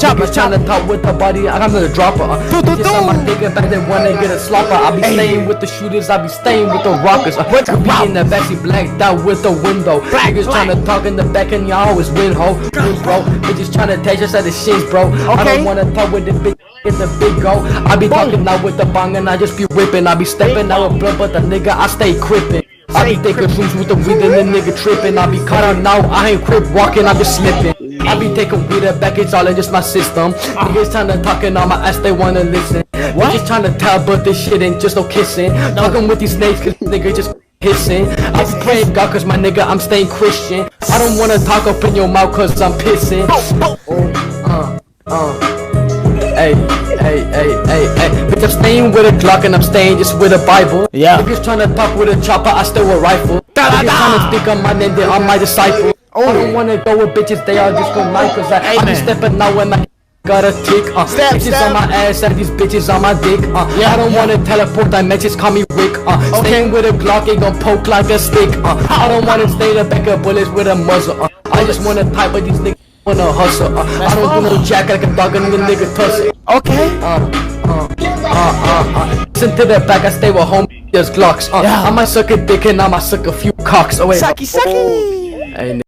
Niggas tryna talk with the body, I'm the dropper. Just on my dick back then wanna get a slopper. I be staying with the shooters, I be staying with the rockers. We be in the backseat blacked out with the window. Niggas tryna talk in the back and y'all always win, ho. Win, bro. Bitches tryna taste us at the shins, bro. I don't wanna talk with the bitch. It's a big go. I be talking out with the bong and I just be whipping. I be stepping out with blood, but the nigga I stay crippin'. I be taking shrooms with the weed and the nigga tripping. I be caught out now, I ain't crip walking, I be slipping. I be taking weed back, it's all in just my system. Niggas tryna talking on my ass, they wanna listen. Niggas tryna tell, but this shit ain't just no kissing. Talking with these snakes, cause nigga just hissing. I be praying God, cause my nigga I'm staying Christian. I don't wanna talk up in your mouth, cause I'm pissing. Hey, bitch, I'm staying with a Glock and I'm staying just with a Bible. Yeah. Niggas tryna talk with a chopper, I stay with a rifle. Niggas tryna speak on my name, they are my disciple. I don't wanna go with bitches, they all just go nice. Cause I be stepping out when I got a tick. Bitches on my ass and these bitches on my dick. I don't wanna teleport dimensions, call me Rick. Staying with a Glock, it gon' poke like a stick. I don't wanna stay the back of bullets with a muzzle. I just wanna type with these niggas. Wanna hustle, I don't do no jack like a dog and the nigga tussle. Okay. Listen to the back, I stay with home, there's Glocks. I might suck a dick and I might suck a few cocks. Oh wait. Sucky. Hey,